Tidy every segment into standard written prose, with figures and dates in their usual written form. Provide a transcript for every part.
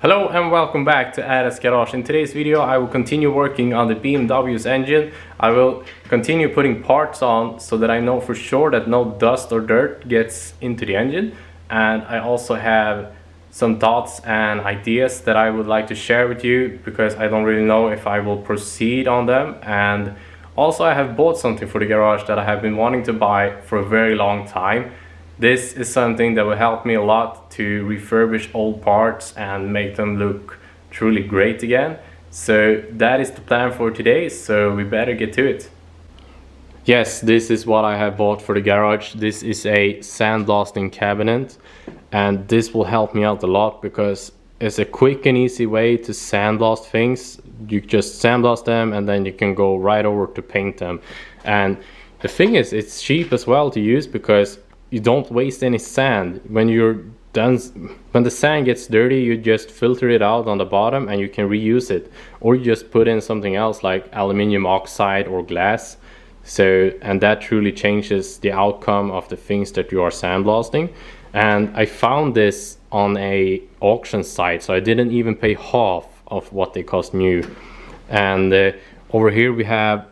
Hello and welcome back to Ada's Garage. In today's video I will continue working on the BMW's engine. I will continue putting parts on so that I know for sure that no dust or dirt gets into the engine. And I also have some thoughts and ideas that I would like to share with you because I don't really know if I will proceed on them. And also I have bought something for the garage that I have been wanting to buy for a very long time. This is something that will help me a lot to refurbish old parts and make them look truly great again. So that is the plan for today, so we better get to it. Yes, this is what I have bought for the garage. This is a sandblasting cabinet, and this will help me out a lot because it's a quick and easy way to sandblast things. You just sandblast them and then you can go right over to paint them. And the thing is, it's cheap as well to use because you don't waste any sand. When you're done, when the sand gets dirty, you just filter it out on the bottom and you can reuse it, or you just put in something else like aluminium oxide or glass. And that truly changes the outcome of the things that you are sandblasting. And I found this on a auction site, so I didn't even pay half of what they cost new. And over here we have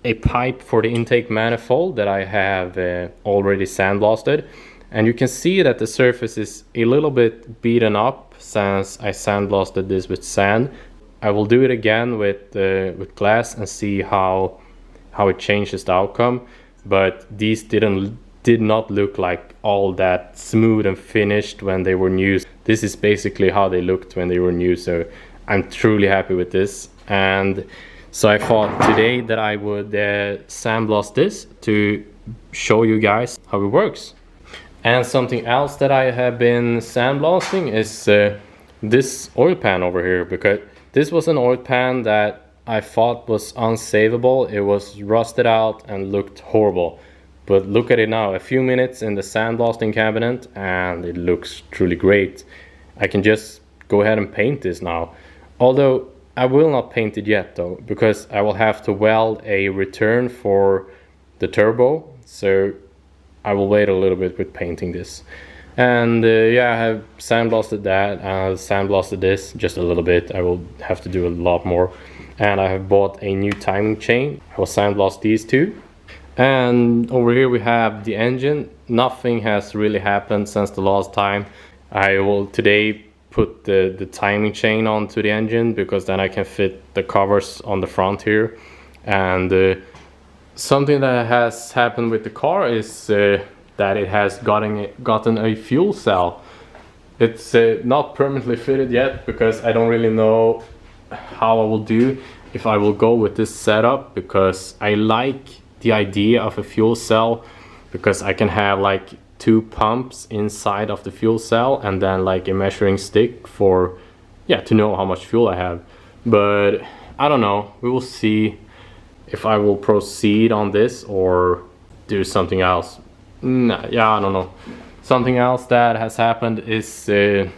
a pipe for the intake manifold that I have already sandblasted, and you can see that the surface is a little bit beaten up since I sandblasted this with sand. I will do it again with glass and see how it changes the outcome, but these did not look like all that smooth and finished when they were new. This is basically how they looked when they were new, so I'm truly happy with this. And so I thought today that I would sandblast this to show you guys how it works. And something else that I have been sandblasting is this oil pan over here, because this was an oil pan that I thought was unsavable. It was rusted out and looked horrible. But look at it now, a few minutes in the sandblasting cabinet and it looks truly great. I can just go ahead and paint this now. Although I will not paint it yet though, because I will have to weld a return for the turbo, so I will wait a little bit with painting this. And yeah, I have sandblasted that, and I've sandblasted this just a little bit. I will have to do a lot more. And I have bought a new timing chain. I will sandblast these two. And over here we have the engine. Nothing has really happened since the last time. I will today put the timing chain onto the engine because then I can fit the covers on the front here. And something that has happened with the car is that it has gotten a fuel cell. It's not permanently fitted yet because I don't really know how I will do if I will go with this setup, because I like the idea of a fuel cell because I can have like two pumps inside of the fuel cell and then like a measuring stick for to know how much fuel I have. But I don't know, we will see if I will proceed on this or do something else. I don't know. Something else that has happened is I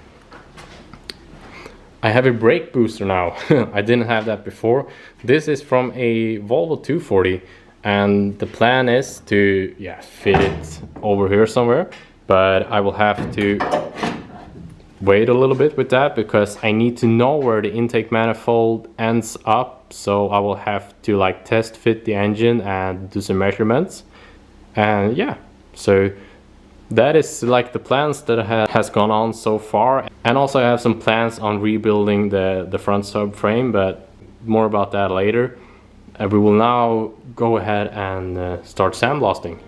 have a brake booster now. I didn't have that before. This is from a Volvo 240. And the plan is to fit it over here somewhere, but I will have to wait a little bit with that because I need to know where the intake manifold ends up. So I will have to like test fit the engine and do some measurements. And so that is like the plans that has gone on so far. And also I have some plans on rebuilding the front subframe, but more about that later. And we will now go ahead and start sandblasting.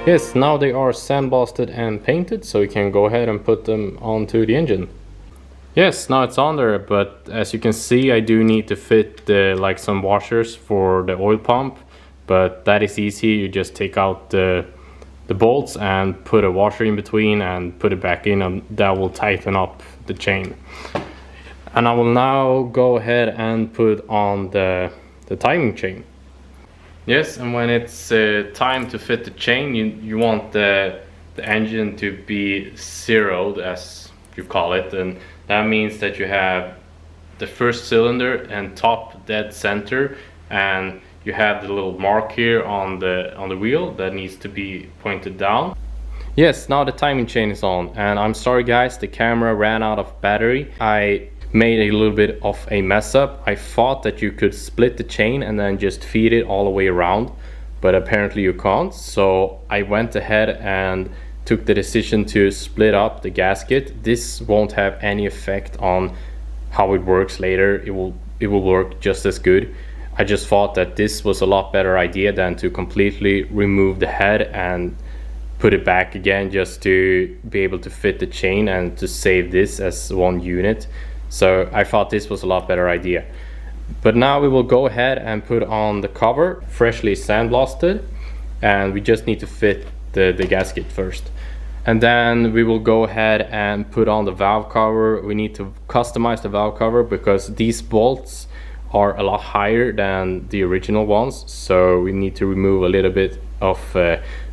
Yes, now they are sandblasted and painted, so we can go ahead and put them onto the engine. Yes, now it's on there, but as you can see, I do need to fit like some washers for the oil pump, but that is easy. You just take out the bolts and put a washer in between and put it back in, and that will tighten up the chain. And I will now go ahead and put on the timing chain. Yes, and when it's time to fit the chain, you want the engine to be zeroed, as you call it, and that means that you have the first cylinder and top dead center, and you have the little mark here on the wheel that needs to be pointed down. Yes, now the timing chain is on, and I'm sorry guys, the camera ran out of battery. I made a little bit of a mess up. I thought that you could split the chain and then just feed it all the way around, but apparently you can't. So I went ahead and took the decision to split up the gasket. This won't have any effect on how it works later. It will work just as good. I just thought that this was a lot better idea than to completely remove the head and put it back again, just to be able to fit the chain and to save this as one unit. So I thought this was a lot better idea. But now we will go ahead and put on the cover, freshly sandblasted, and we just need to fit the gasket first. And then we will go ahead and put on the valve cover. We need to customize the valve cover because these bolts are a lot higher than the original ones, so we need to remove a little bit of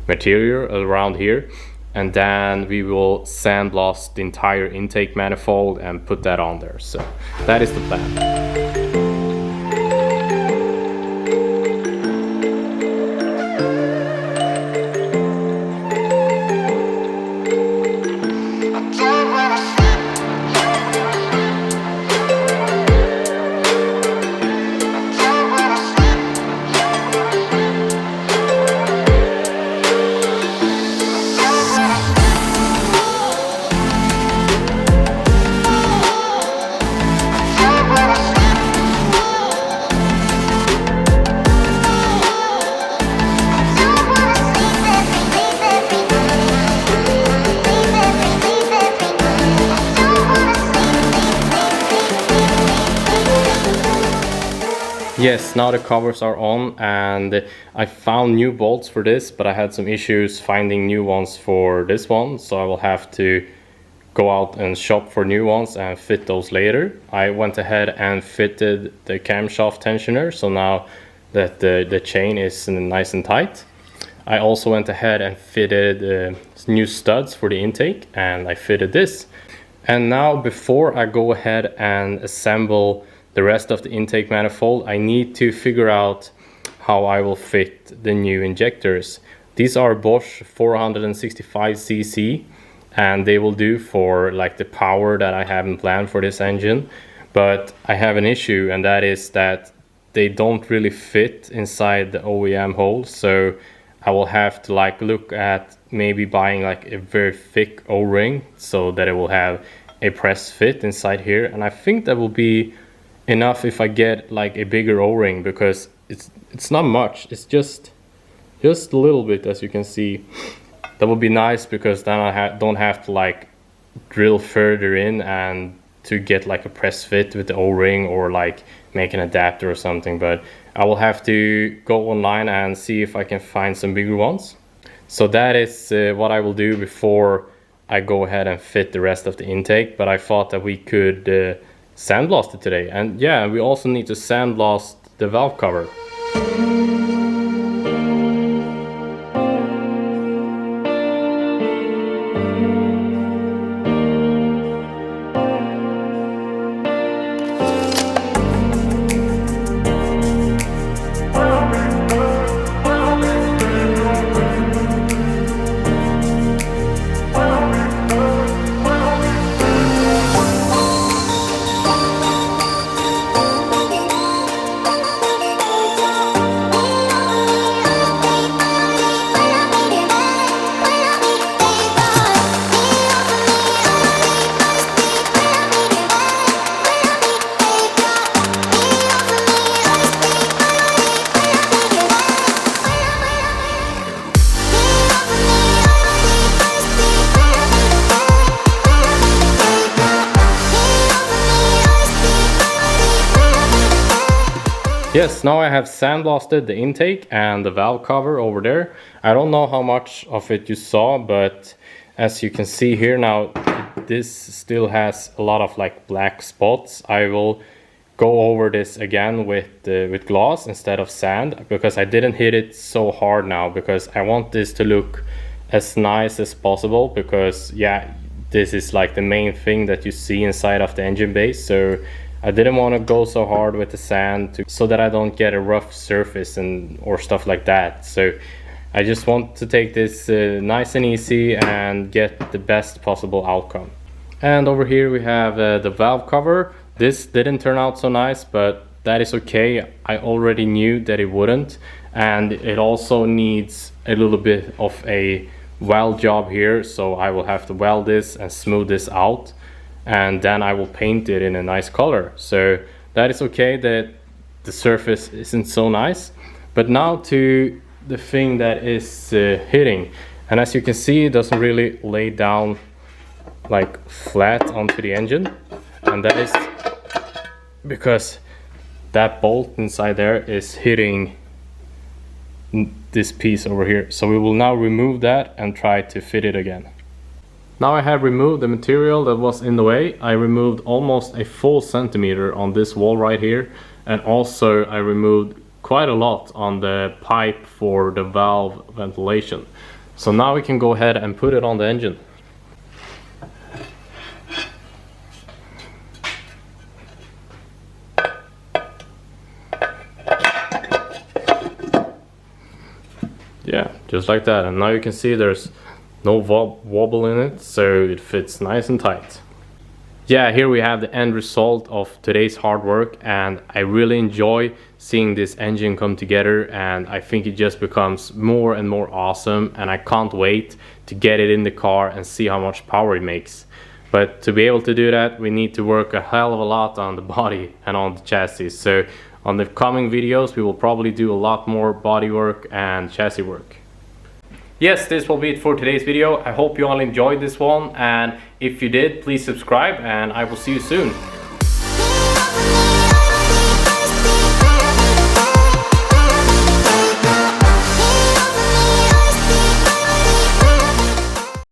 material around here, and then we will sandblast the entire intake manifold and put that on there. So that is the plan. Yes, now the covers are on, and I found new bolts for this, but I had some issues finding new ones for this one, so I will have to go out and shop for new ones and fit those later. I went ahead and fitted the camshaft tensioner, so now that the chain is nice and tight. I also went ahead and fitted new studs for the intake, and I fitted this. And now, before I go ahead and assemble the rest of the intake manifold, I need to figure out how I will fit the new injectors. These are Bosch 465cc, and they will do for like the power that I haven't planned for this engine. But I have an issue, and that is that they don't really fit inside the OEM hole, so I will have to like look at maybe buying like a very thick O-ring so that it will have a press fit inside here. And I think that will be enough if I get like a bigger O-ring, because it's not much, it's just a little bit, as you can see. That would be nice, because then I don't have to like drill further in and to get like a press fit with the O-ring, or like make an adapter or something. But I will have to go online and see if I can find some bigger ones. So that is what I will do before I go ahead and fit the rest of the intake. But I thought that we could sandblast it today. And yeah, we also need to sandblast the valve cover. Yes, now I have sandblasted the intake and the valve cover over there. I don't know how much of it you saw, but as you can see here now, this still has a lot of like black spots. I will go over this again with gloss instead of sand, because I didn't hit it so hard now, because I want this to look as nice as possible, because yeah, this is like the main thing that you see inside of the engine base. So I didn't want to go so hard with the sand so that I don't get a rough surface or stuff like that. So I just want to take this nice and easy and get the best possible outcome. And over here we have the valve cover. This didn't turn out so nice, but that is okay. I already knew that it wouldn't, and it also needs a little bit of a weld job here, so I will have to weld this and smooth this out, and then I will paint it in a nice color. So that is okay that the surface isn't so nice. But now to the thing that is hitting, and as you can see, it doesn't really lay down like flat onto the engine, and that is because that bolt inside there is hitting this piece over here. So we will now remove that and try to fit it again. Now I have removed the material that was in the way. I removed almost a full centimeter on this wall right here, and also I removed quite a lot on the pipe for the valve ventilation. So now we can go ahead and put it on the engine. Yeah, just like that. And now you can see there's no wobble in it, so it fits nice and tight. Yeah, here we have the end result of today's hard work, and I really enjoy seeing this engine come together, and I think it just becomes more and more awesome, and I can't wait to get it in the car and see how much power it makes. But to be able to do that, we need to work a hell of a lot on the body and on the chassis. So on the coming videos, we will probably do a lot more body work and chassis work. Yes, this will be it for today's video. I hope you all enjoyed this one, and if you did, please subscribe, and I will see you soon.